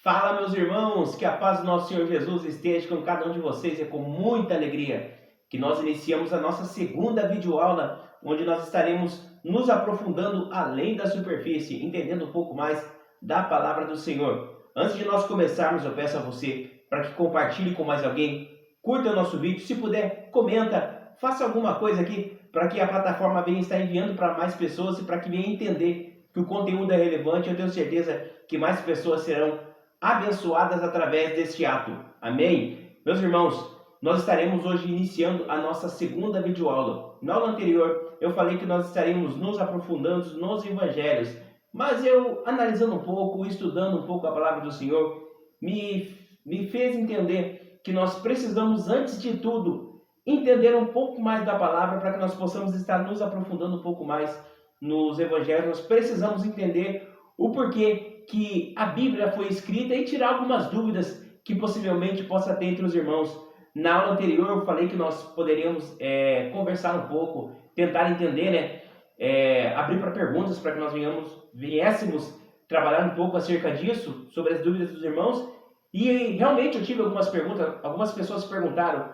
Fala, meus irmãos, que a paz do nosso Senhor Jesus esteja com cada um de vocês. É com muita alegria que nós iniciamos a nossa segunda videoaula, onde nós estaremos nos aprofundando além da superfície, entendendo um pouco mais da palavra do Senhor. Antes de nós começarmos, eu peço a você para que compartilhe com mais alguém, curta o nosso vídeo, se puder, comenta, faça alguma coisa aqui para que a plataforma venha estar enviando para mais pessoas e para que venha entender que o conteúdo é relevante. Eu tenho certeza que mais pessoas serão abençoadas através deste ato. Amém? Meus irmãos, nós estaremos hoje iniciando a nossa segunda videoaula. Na aula anterior, eu falei que nós estaremos nos aprofundando nos evangelhos, mas eu, analisando um pouco, estudando um pouco a palavra do Senhor, me fez entender que nós precisamos, antes de tudo, entender um pouco mais da palavra para que nós possamos estar nos aprofundando um pouco mais nos evangelhos. Nós precisamos entender o porquê que a Bíblia foi escrita e tirar algumas dúvidas que possivelmente possa ter entre os irmãos. Na aula anterior eu falei que nós poderíamos conversar um pouco, tentar entender, abrir para perguntas para que nós viéssemos trabalhar um pouco acerca disso, sobre as dúvidas dos irmãos. E realmente eu tive algumas perguntas, algumas pessoas perguntaram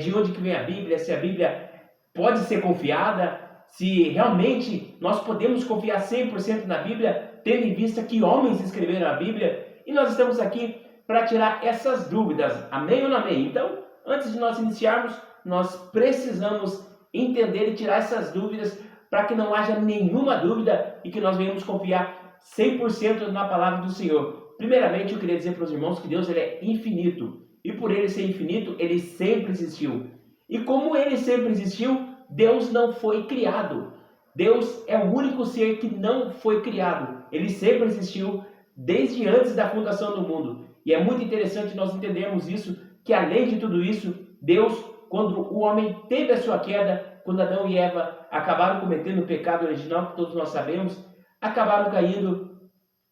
de onde que vem a Bíblia, se a Bíblia pode ser confiada, se realmente nós podemos confiar 100% na Bíblia, tendo em vista que homens escreveram a Bíblia, e nós estamos aqui para tirar essas dúvidas. Amém ou não amém? Então, antes de nós iniciarmos, nós precisamos entender e tirar essas dúvidas para que não haja nenhuma dúvida e que nós venhamos confiar 100% na palavra do Senhor. Primeiramente, eu queria dizer para os irmãos que Deus ele é infinito, e por ele ser infinito, ele sempre existiu. E como ele sempre existiu, Deus não foi criado. Deus é o único ser que não foi criado. Ele sempre existiu desde antes da fundação do mundo. E é muito interessante nós entendermos isso, que além de tudo isso, Deus, quando o homem teve a sua queda, quando Adão e Eva acabaram cometendo o pecado original, que todos nós sabemos, acabaram caindo,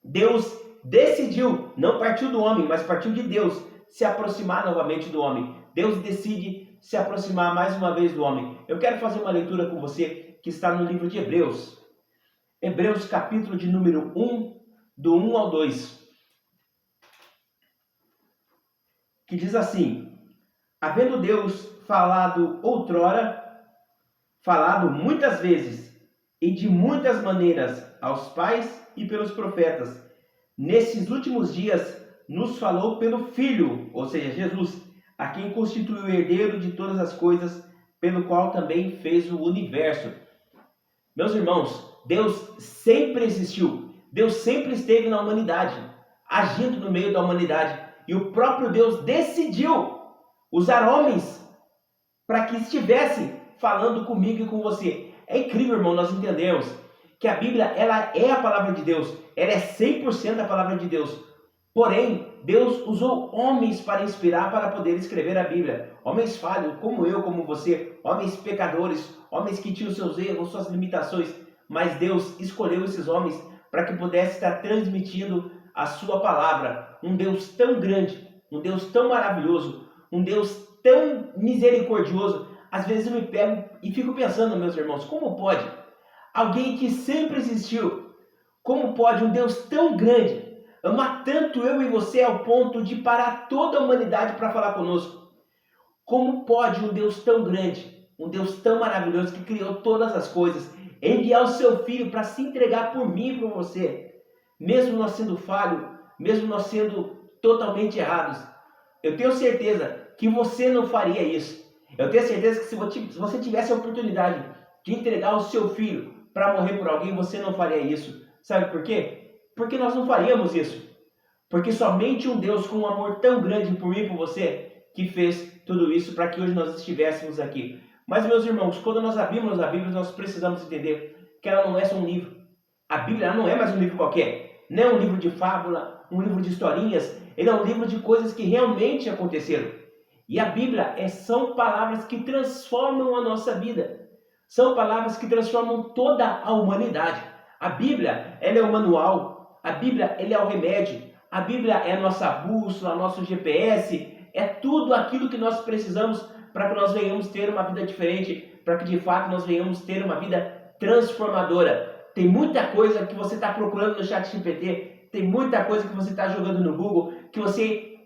Deus decidiu, não partiu do homem, mas partiu de Deus, se aproximar novamente do homem. Deus decide se aproximar mais uma vez do homem. Eu quero fazer uma leitura com você que está no livro de Hebreus. Hebreus capítulo de número 1, do 1 ao 2. Que diz assim: havendo Deus falado outrora, falado muitas vezes e de muitas maneiras aos pais e pelos profetas, nesses últimos dias nos falou pelo Filho, ou seja, Jesus, a quem constituiu o herdeiro de todas as coisas, pelo qual também fez o universo. Meus irmãos, Deus sempre existiu. Deus sempre esteve na humanidade, agindo no meio da humanidade. E o próprio Deus decidiu usar homens para que estivessem falando comigo e com você. É incrível, irmão, nós entendemos que a Bíblia ela é a palavra de Deus. Ela é 100% a palavra de Deus. Porém, Deus usou homens para inspirar, para poder escrever a Bíblia. Homens falhos, como eu, como você. Homens pecadores, homens que tinham seus erros, suas limitações. Mas Deus escolheu esses homens para que pudesse estar transmitindo a sua palavra. Um Deus tão grande, um Deus tão maravilhoso, um Deus tão misericordioso. Às vezes eu me pego e fico pensando, meus irmãos, como pode alguém que sempre existiu, como pode um Deus tão grande amar tanto eu e você ao ponto de parar toda a humanidade para falar conosco? Como pode um Deus tão grande, um Deus tão maravilhoso que criou todas as coisas, enviar o seu Filho para se entregar por mim e por você, mesmo nós sendo falhos, mesmo nós sendo totalmente errados? Eu tenho certeza que você não faria isso. Eu tenho certeza que se você tivesse a oportunidade de entregar o seu filho para morrer por alguém, você não faria isso. Sabe por quê? Porque nós não faríamos isso. Porque somente um Deus com um amor tão grande por mim e por você que fez tudo isso para que hoje nós estivéssemos aqui. Mas, meus irmãos, quando nós abrimos a Bíblia, nós precisamos entender que ela não é só um livro. A Bíblia ela não é mais um livro qualquer. Não é um livro de fábula, um livro de historinhas. Ele é um livro de coisas que realmente aconteceram. E a Bíblia são palavras que transformam a nossa vida. São palavras que transformam toda a humanidade. A Bíblia ela é o manual. A Bíblia ela é o remédio. A Bíblia é a nossa bússola, nosso GPS. É tudo aquilo que nós precisamos para que nós venhamos ter uma vida diferente, para que de fato nós venhamos ter uma vida transformadora. Tem muita coisa que você está procurando no ChatGPT tem muita coisa que você está jogando no Google, que você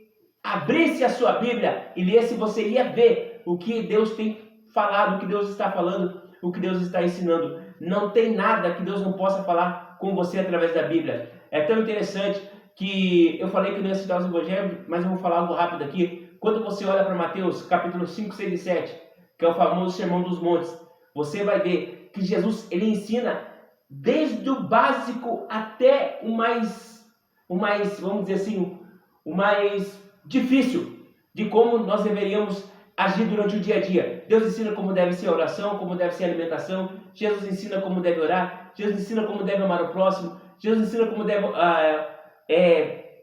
abrisse a sua Bíblia e lesse, você ia ver o que Deus tem falado, o que Deus está falando, o que Deus está ensinando. Não tem nada que Deus não possa falar com você através da Bíblia. É tão interessante que eu falei que não ia citar os evangelhos, mas eu vou falar algo rápido aqui. Quando você olha para Mateus, capítulo 5, 6 e 7, que é o famoso Sermão dos Montes, você vai ver que Jesus, ele ensina desde o básico até o mais, vamos dizer assim, o mais difícil de como nós deveríamos agir durante o dia a dia. Deus ensina como deve ser a oração, como deve ser a alimentação. Jesus ensina como deve orar. Jesus ensina como deve amar o próximo. Jesus ensina como deve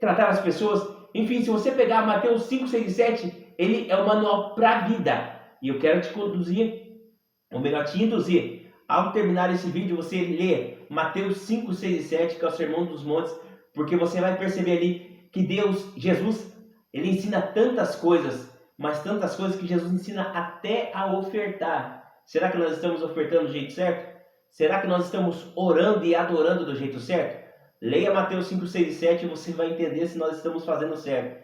tratar as pessoas. Enfim, se você pegar Mateus 5, 6 e 7, ele é o manual para a vida. E eu quero te conduzir, ou melhor, te induzir. Ao terminar esse vídeo, você lê Mateus 5, 6 e 7, que é o Sermão dos Montes, porque você vai perceber ali que Jesus, ele ensina tantas coisas, mas tantas coisas que Jesus ensina até a ofertar. Será que nós estamos ofertando do jeito certo? Será que nós estamos orando e adorando do jeito certo? Leia Mateus 5, 6 e 7 e você vai entender se nós estamos fazendo certo.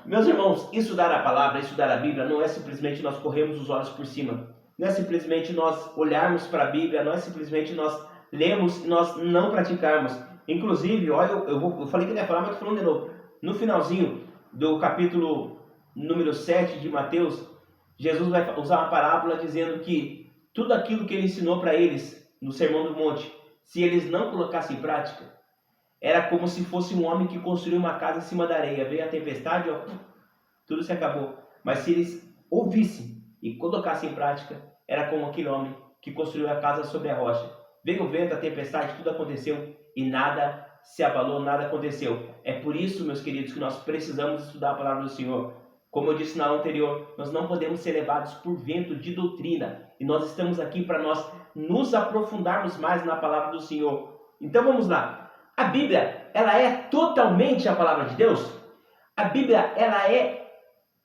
Meus irmãos, estudar a palavra, estudar a Bíblia, não é simplesmente nós corrermos os olhos por cima. Não é simplesmente nós olharmos para a Bíblia, não é simplesmente nós lermos e nós não praticarmos. Inclusive, olha, eu falei que não ia falar, mas estou falando de novo. No finalzinho do capítulo número 7 de Mateus, Jesus vai usar uma parábola dizendo que tudo aquilo que ele ensinou para eles no Sermão do Monte, se eles não colocassem em prática, era como se fosse um homem que construiu uma casa em cima da areia. Veio a tempestade, ó, tudo se acabou. Mas se eles ouvissem e colocassem em prática, era como aquele homem que construiu a casa sobre a rocha. Veio o vento, a tempestade, tudo aconteceu e nada se abalou, nada aconteceu. É por isso, meus queridos, que nós precisamos estudar a palavra do Senhor. Como eu disse na aula anterior, nós não podemos ser levados por vento de doutrina. E nós estamos aqui para nós nos aprofundarmos mais na palavra do Senhor. Então vamos lá. A Bíblia, ela é totalmente a palavra de Deus? A Bíblia, ela é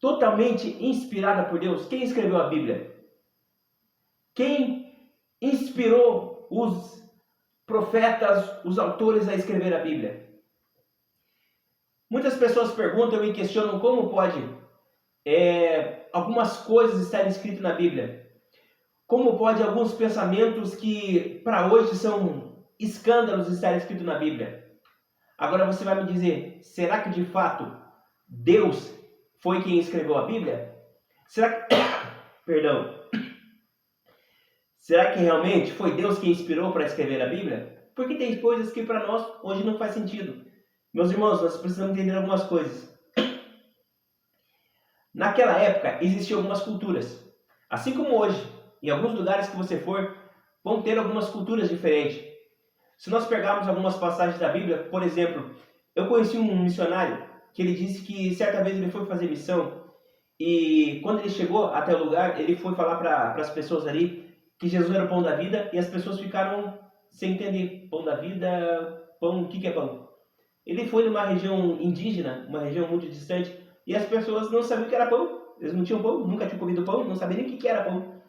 totalmente inspirada por Deus? Quem escreveu a Bíblia? Quem inspirou os profetas, os autores a escrever a Bíblia? Muitas pessoas perguntam e questionam como pode algumas coisas estarem escritas na Bíblia. Como pode alguns pensamentos que para hoje são escândalos estarem escritos na Bíblia? Agora você vai me dizer, será que de fato Deus foi quem escreveu a Bíblia? Será que... Perdão. Será que realmente foi Deus quem inspirou para escrever a Bíblia? Porque tem coisas que para nós hoje não faz sentido. Meus irmãos, nós precisamos entender algumas coisas. Naquela época existiam algumas culturas. Assim como hoje, em alguns lugares que você for, vão ter algumas culturas diferentes. Se nós pegarmos algumas passagens da Bíblia, por exemplo, eu conheci um missionário que ele disse que certa vez ele foi fazer missão e quando ele chegou até o lugar, ele foi falar para as pessoas ali que Jesus era o pão da vida e as pessoas ficaram sem entender. Pão da vida, pão, o que é pão? Ele foi numa região indígena, uma região muito distante, e as pessoas não sabiam o que era pão. Eles não tinham pão, nunca tinham comido pão, não sabiam nem o que era pão.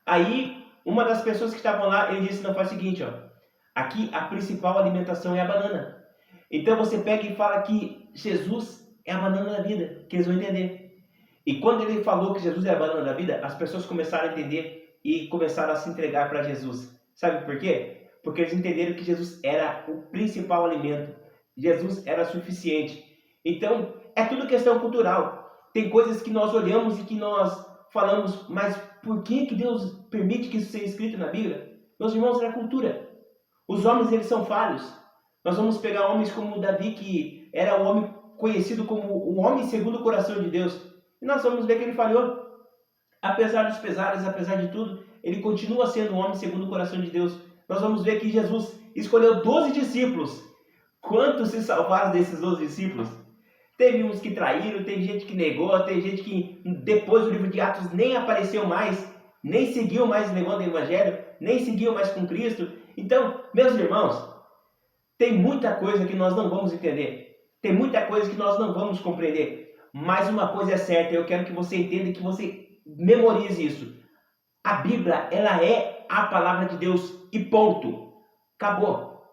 Aí, uma das pessoas que estavam lá, ele disse, não, faz o seguinte, ó. Aqui a principal alimentação é a banana. Então você pega e fala que Jesus é a banana da vida, que eles vão entender. E quando ele falou que Jesus é a banana da vida, as pessoas começaram a entender e começaram a se entregar para Jesus. Sabe por quê? Porque eles entenderam que Jesus era o principal alimento. Jesus era suficiente. Então, é tudo questão cultural. Tem coisas que nós olhamos e que nós falamos, mas por que Deus permite que isso seja escrito na Bíblia? Meus irmãos, é a cultura. Os homens, eles são falhos. Nós vamos pegar homens como Davi, que era o homem conhecido como o homem segundo o coração de Deus. E nós vamos ver que ele falhou. Apesar dos pesares, apesar de tudo, ele continua sendo um homem segundo o coração de Deus. Nós vamos ver que Jesus escolheu 12 discípulos. Quantos se salvaram desses 12 discípulos? Teve uns que traíram, teve gente que negou, teve gente que depois do livro de Atos nem apareceu mais, nem seguiu mais levando o Evangelho, nem seguiu mais com Cristo. Então, meus irmãos, tem muita coisa que nós não vamos entender. Tem muita coisa que nós não vamos compreender. Mas uma coisa é certa, eu quero que você entenda e que você memorize isso. A Bíblia, ela é a palavra de Deus e ponto. Acabou.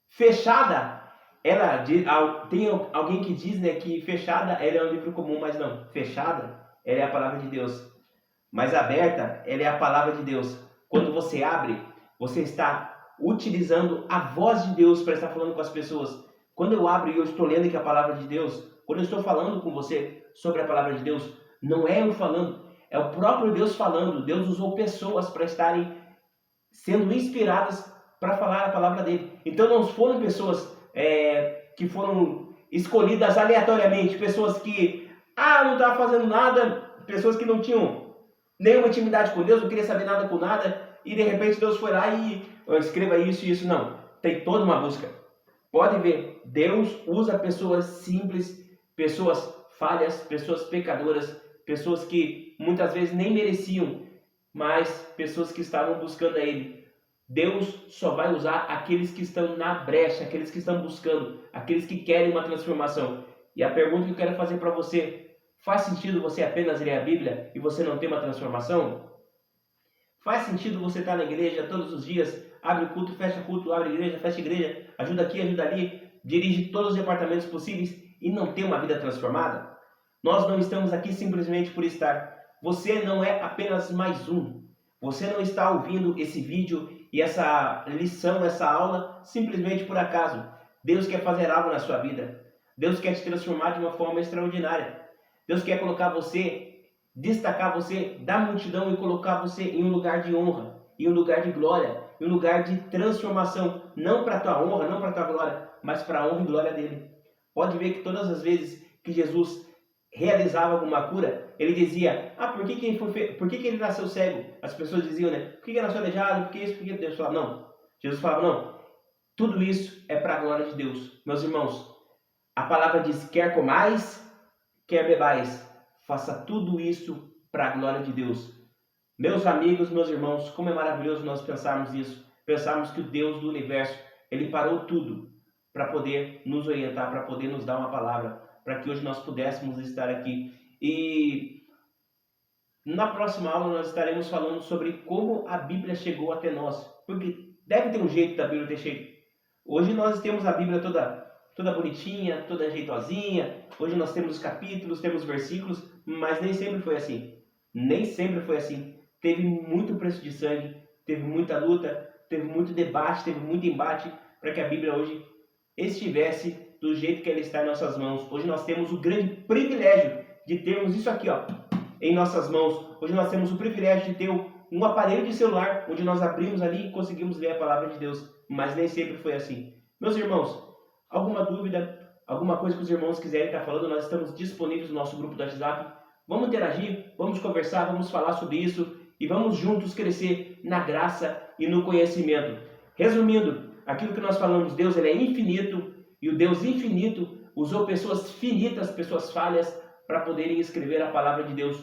Fechada Tem alguém que diz, né, que fechada ela é um livro comum, mas não. Fechada, ela é a palavra de Deus. Mas aberta, ela é a palavra de Deus. Quando você abre, você está utilizando a voz de Deus para estar falando com as pessoas. Quando eu abro e eu estou lendo aqui a palavra de Deus, quando eu estou falando com você sobre a palavra de Deus, não é eu falando, é o próprio Deus falando. Deus usou pessoas para estarem sendo inspiradas para falar a palavra dele. Então não foram pessoas que foram escolhidas aleatoriamente, pessoas que não estavam fazendo nada, pessoas que não tinham nenhuma intimidade com Deus, não queria saber nada com nada, e de repente Deus foi lá e escreva isso e isso. Não, tem toda uma busca. Pode ver, Deus usa pessoas simples, pessoas falhas, pessoas pecadoras, pessoas que muitas vezes nem mereciam, mas pessoas que estavam buscando a Ele. Deus só vai usar aqueles que estão na brecha, aqueles que estão buscando, aqueles que querem uma transformação. E a pergunta que eu quero fazer para você: faz sentido você apenas ler a Bíblia e você não ter uma transformação? Faz sentido você estar na igreja todos os dias, abre culto, fecha culto, abre igreja, fecha igreja, ajuda aqui, ajuda ali, dirige todos os departamentos possíveis e não ter uma vida transformada? Nós não estamos aqui simplesmente por estar. Você não é apenas mais um. Você não está ouvindo esse vídeo e essa lição, essa aula simplesmente por acaso. Deus quer fazer algo na sua vida. Deus quer te transformar de uma forma extraordinária. Deus quer colocar você, destacar você da multidão e colocar você em um lugar de honra, em um lugar de glória, em um lugar de transformação. Não para a tua honra, não para a tua glória, mas para a honra e glória dele. Pode ver que todas as vezes que Jesus realizava alguma cura, ele dizia: por que ele nasceu cego? As pessoas diziam, né? Por que ele nasceu aleijado? Por que isso? Por que Deus falava? Não. Jesus falava: não. Tudo isso é para a glória de Deus. Meus irmãos, a palavra diz: quer comais, quer bebais, faça tudo isso para a glória de Deus. Meus amigos, meus irmãos, como é maravilhoso nós pensarmos isso. Pensarmos que o Deus do universo, ele parou tudo para poder nos orientar, para poder nos dar uma palavra, para que hoje nós pudéssemos estar aqui. E na próxima aula nós estaremos falando sobre como a Bíblia chegou até nós. Porque deve ter um jeito da Bíblia ter chegado. Hoje nós temos a Bíblia toda bonitinha, toda jeitosinha. Hoje nós temos os capítulos, temos versículos, mas nem sempre foi assim. Nem sempre foi assim. Teve muito preço de sangue, teve muita luta, teve muito debate, teve muito embate para que a Bíblia hoje estivesse do jeito que ela está em nossas mãos. Hoje nós temos o grande privilégio de termos isso aqui, em nossas mãos. Hoje nós temos o privilégio de ter um aparelho de celular, onde nós abrimos ali e conseguimos ler a palavra de Deus. Mas nem sempre foi assim. Meus irmãos, alguma dúvida, alguma coisa que os irmãos quiserem estar falando, nós estamos disponíveis no nosso grupo do WhatsApp. Vamos interagir, vamos conversar, vamos falar sobre isso e vamos juntos crescer na graça e no conhecimento. Resumindo, aquilo que nós falamos, Deus ele é infinito, e o Deus infinito usou pessoas finitas, pessoas falhas, para poderem escrever a palavra de Deus.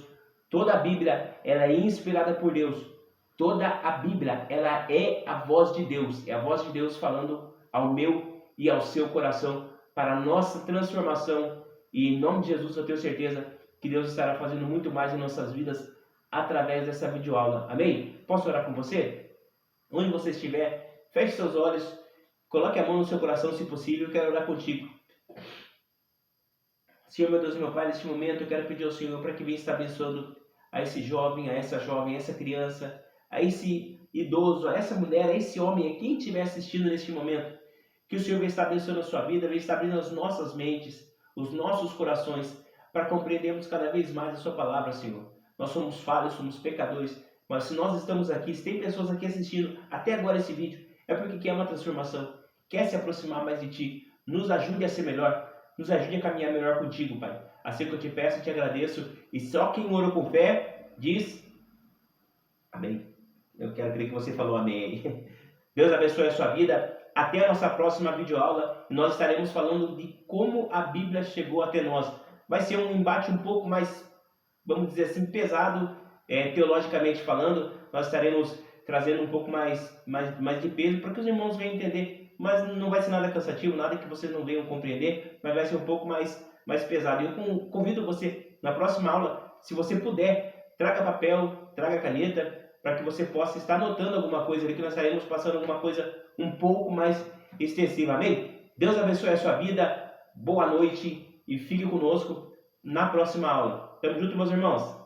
Toda a Bíblia ela é inspirada por Deus. Toda a Bíblia ela é a voz de Deus. É a voz de Deus falando ao meu e ao seu coração para a nossa transformação. E em nome de Jesus eu tenho certeza que Deus estará fazendo muito mais em nossas vidas através dessa videoaula. Amém? Posso orar com você? Onde você estiver, feche seus olhos. Coloque a mão no seu coração, se possível, eu quero orar contigo. Senhor, meu Deus e meu Pai, neste momento eu quero pedir ao Senhor para que venha estar abençoando a esse jovem, a essa criança, a esse idoso, a essa mulher, a esse homem, a quem estiver assistindo neste momento. Que o Senhor venha estar abençoando a sua vida, venha estar abrindo as nossas mentes, os nossos corações, para compreendermos cada vez mais a sua palavra, Senhor. Nós somos falhos, somos pecadores, mas se nós estamos aqui, se tem pessoas aqui assistindo até agora esse vídeo, é porque quer uma transformação, quer se aproximar mais de Ti. Nos ajude a ser melhor, nos ajude a caminhar melhor contigo, Pai. Assim que eu te peço, eu te agradeço. E só quem orou com fé, diz amém. Eu quero crer que você falou amém aí. Deus abençoe a sua vida. Até a nossa próxima videoaula. Nós estaremos falando de como a Bíblia chegou até nós. Vai ser um embate um pouco mais, vamos dizer assim, pesado, teologicamente falando. Nós estaremos trazendo um pouco mais de peso para que os irmãos venham entender. Mas não vai ser nada cansativo, nada que vocês não venham compreender, mas vai ser um pouco mais pesado. Eu convido você, na próxima aula, se você puder, traga papel, traga caneta, para que você possa estar anotando alguma coisa ali, que nós estaremos passando alguma coisa um pouco mais extensiva. Amém? Deus abençoe a sua vida, boa noite e fique conosco na próxima aula. Tamo junto, meus irmãos.